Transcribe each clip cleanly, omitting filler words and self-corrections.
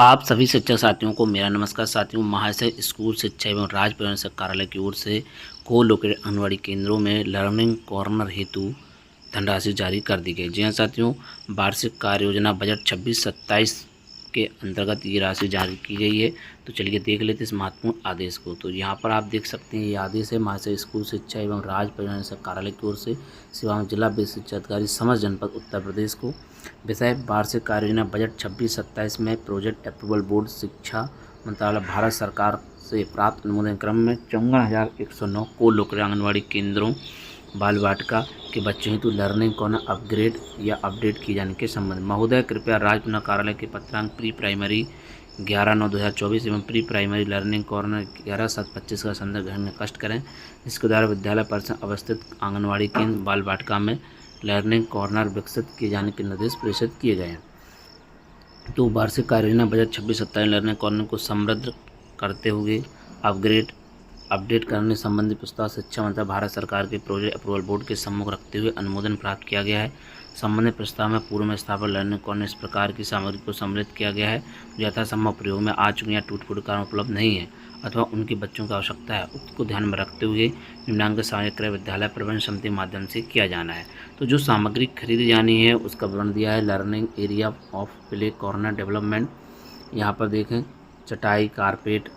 आप सभी शिक्षक साथियों को मेरा नमस्कार। साथियों, महाशय स्कूल शिक्षा एवं राज्य प्रबंधन कार्यालय की ओर से को लोकेटेड आंगनबाड़ी केंद्रों में लर्निंग कॉर्नर हेतु धनराशि जारी कर दी गई। जी हाँ साथियों, वार्षिक कार्य योजना बजट 26-27 के अंतर्गत ये राशि जारी की गई है। तो चलिए देख लेते इस महत्वपूर्ण आदेश को। तो यहाँ पर आप देख सकते हैं ये आदेश है महाशय स्कूल शिक्षा एवं राज्य प्रबंधन कार्यालय की ओर से सिवान जिला विशेष शिक्षा अधिकारी समस्त जनपद उत्तर प्रदेश को। विषय वार्षिक कार्य योजना बजट 26-27 में प्रोजेक्ट अप्रूवल बोर्ड शिक्षा मंत्रालय भारत सरकार से प्राप्त अनुमोदन क्रम में 54,109 को लोकल आंगनबाड़ी केंद्रों बाल वाटिका के बच्चों हेतु लर्निंग कॉर्नर अपग्रेड या अपडेट किए जाने के संबंध। महोदय, कृपया राज्य पुनः कार्यालय के पत्रांक प्री प्राइमरी 11/9/2024 एवं प्री प्राइमरी लर्निंग कॉर्नर 11/7/25 का संदर्भ ग्रहण में कष्ट करें। इसके द्वारा विद्यालय परिसर अवस्थित आंगनबाड़ी केंद्र बाल वाटिका में लर्निंग कॉर्नर विकसित किए जाने के निर्देश प्रेषित किए गए हैं। तो वार्षिक कार्य योजना बजट 26-27 लर्निंग कॉर्नर को समृद्ध करते हुए अपडेट करने संबंधी प्रस्ताव शिक्षा मंत्रालय भारत सरकार के प्रोजेक्ट अप्रूवल बोर्ड के सम्मुख रखते हुए अनुमोदन प्राप्त किया गया है। संबंधित प्रस्ताव में पूर्व में स्थापित लर्निंग कॉर्नर इस प्रकार की सामग्री को सम्मिलित किया गया है जो यथासंभव प्रयोग में आ चुकी या टूट-फूट कारण उपलब्ध नहीं है अथवा उनके बच्चों की आवश्यकता है, उक्त को ध्यान में रखते हुए निम्नांकित सामग्री क्रय विद्यालय प्रबंधन समिति के माध्यम से किया जाना है। तो जो सामग्री खरीदी जानी है उसका विवरण दिया है। Learning area of play corner development, यहाँ पर देखें चटाई, कारपेट,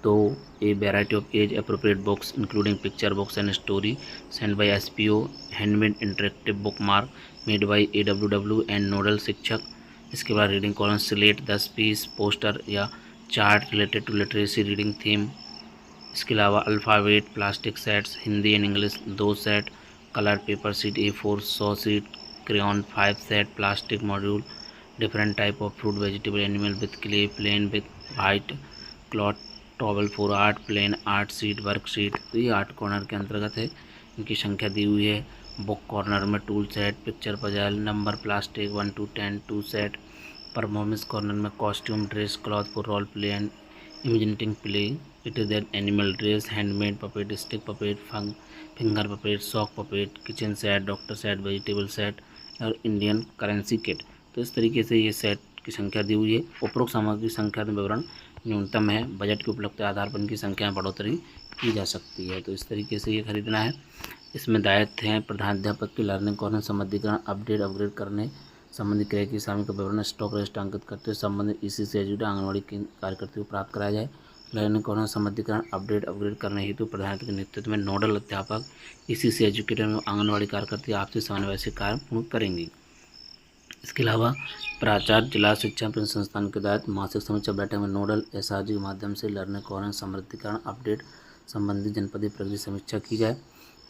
तो a variety of age appropriate books including picture books and story send by SPO, handmade interactive book mark made by AWW and nodal शिक्षक। इसके बाद reading column slate 10 piece, poster या chart related to literacy reading theme. इसके अलावा alphabet plastic sets Hindi and English 2 set, colour paper sheet A4 100 seat, crayon 5 set, plastic module, different type of fruit vegetable animal with clay, plain with white cloth towel for art, plain art sheet, work sheet. तो ये art corner के अंतर्गत है। इनकी संख्या दी हुई है। बुक कॉर्नर में tool set, picture puzzle, number plastic 1 to 10 2 set. Performance corner में costume dress, cloth for role play and imaginative play, it is an animal dress, handmade puppet, stick puppet, finger puppet, sock puppet, kitchen set, doctor set, vegetable set और Indian currency kit. तो इस तरीके से ये set की संख्या दी हुई है। उपरोक्त सामग्री संख्या में विवरण न्यूनतम है। बजट की उपलब्धता के आधार पर इनकी संख्या में बढ़ोतरी की जा सकती है। तो इस तरीके से ये खरीदना है। इसमें दायित्व हैं प्रधानाध्यापक की लर्निंग कॉर्नर संबंधीकरण अपग्रेड करने संबंधित क्रय की सामग्री का विवरण स्टॉक रजिस्टर अंकित करते हुए संबंधित EC से एजुकेट आंगनबाड़ी कार्यकर्ता को प्राप्त कराया जाए। लर्निंग कॉर्नर संबंधीकरण अपग्रेड करने हेतु प्रधानाध्यापक के नेतृत्व में नोडल अध्यापक EC से एजुकेटर एवं आंगनबाड़ी कार्यकर्ता आपसी समन्वय से कार्य पूर्ण करेंगी। इसके अलावा प्राचार्य जिला शिक्षा प्रबंधन संस्थान के दायित्व मासिक समीक्षा बैठक में नोडल SRG के माध्यम से लर्निंग कॉर्नर समृद्धीकरण अपडेट संबंधी जनपदीय प्रगति समीक्षा की जाए।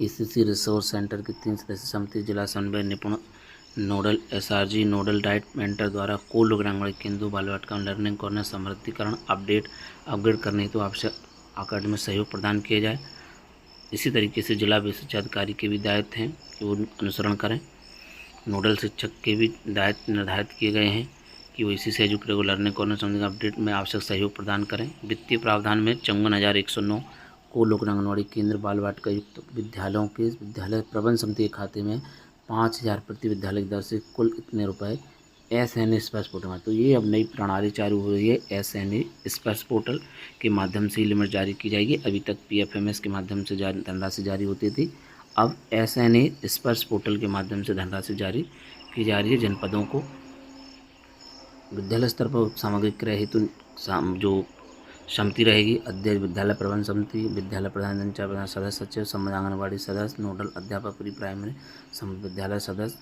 ECC रिसोर्स सेंटर की 3 सदस्यीय समिति जिला समन्वय निपुण nodal SRG nodal diet mentor द्वारा को लोकल आंगनबाड़ी केंद्रों बाल वाटिका लर्निंग कॉर्नर समृद्धीकरण अपग्रेड करने हेतु आवश्यक अकादमिक सहयोग प्रदान किया जाए। इसी तरीके से जिला विशिष्ट अधिकारी के भी दायित्व हैं कि वो अनुसरण करें। नोडल शिक्षक के भी दायित्व निर्धारित किए गए हैं कि वो इसी से एजुकेटर को लर्निंग कॉर्नर संबंधी अपडेट में आवश्यक सहयोग प्रदान करें। वित्तीय प्रावधान में 54,109 को लोकल आंगनबाड़ी केंद्र बाल वाटिका युक्त विद्यालयों के विद्यालय प्रबंधन समिति के खाते में 5,000 प्रति विद्यालय की दर से कुल इतने रुपए SNA स्पर्श पोर्टल में। तो ये अब नई प्रणाली चालू हो रही है। SNA स्पर्श पोर्टल के माध्यम से लिमिट जारी की जाएगी। अभी तक PFMS के माध्यम से धनराशि जारी होती थी। अब SNA स्पर्श पोर्टल के माध्यम से धनराशि जारी की जा रही है। जनपदों को विद्यालय स्तर पर सामग्री क्रय हेतु जो समिति रहेगी, अध्यक्ष विद्यालय प्रबंधन समिति, विद्यालय प्रधान संचालक प्रधान सदस्य सचिव, संबंधित आंगनबाड़ी सदस्य, नोडल अध्यापक प्री प्राइमरी विद्यालय सदस्य।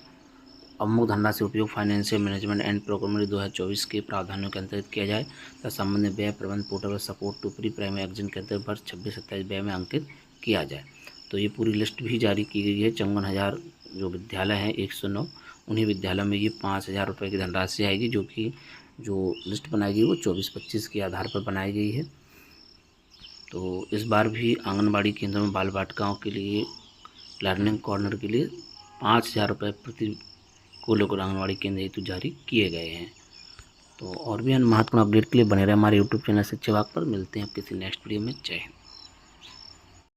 अवमुक्त धनराशि उपयोग फाइनेंशियल मैनेजमेंट एंड प्रोक्योरमेंट 2024 के प्रावधानों के अंतर्गत किया जाए तथा संबंधित व्यय प्रबंधन portal support to pre primary exam के अंतर्गत वर्ष 26-27 व्यय में अंकित किया जाए। तो ये पूरी लिस्ट भी जारी की गई है। 54,000 जो विद्यालय हैं 109, उन्हीं विद्यालयों में ये 5,000 रुपये की धनराशि आएगी, जो कि जो लिस्ट बनाई गई वो 24-25 के आधार पर बनाई गई है। तो इस बार भी आंगनबाड़ी केंद्रों में बाल वाटिकाओं के लिए लर्निंग कॉर्नर के लिए 5,000 रुपये प्रति को लोकल आंगनबाड़ी केंद्र हेतु जारी किए गए हैं। तो और भी अन्य महत्वपूर्ण अपडेट के लिए बने रहे हमारे YouTube चैनल शिक्षा विभाग पर। मिलते हैं किसी नेक्स्ट वीडियो में। जय हिंद।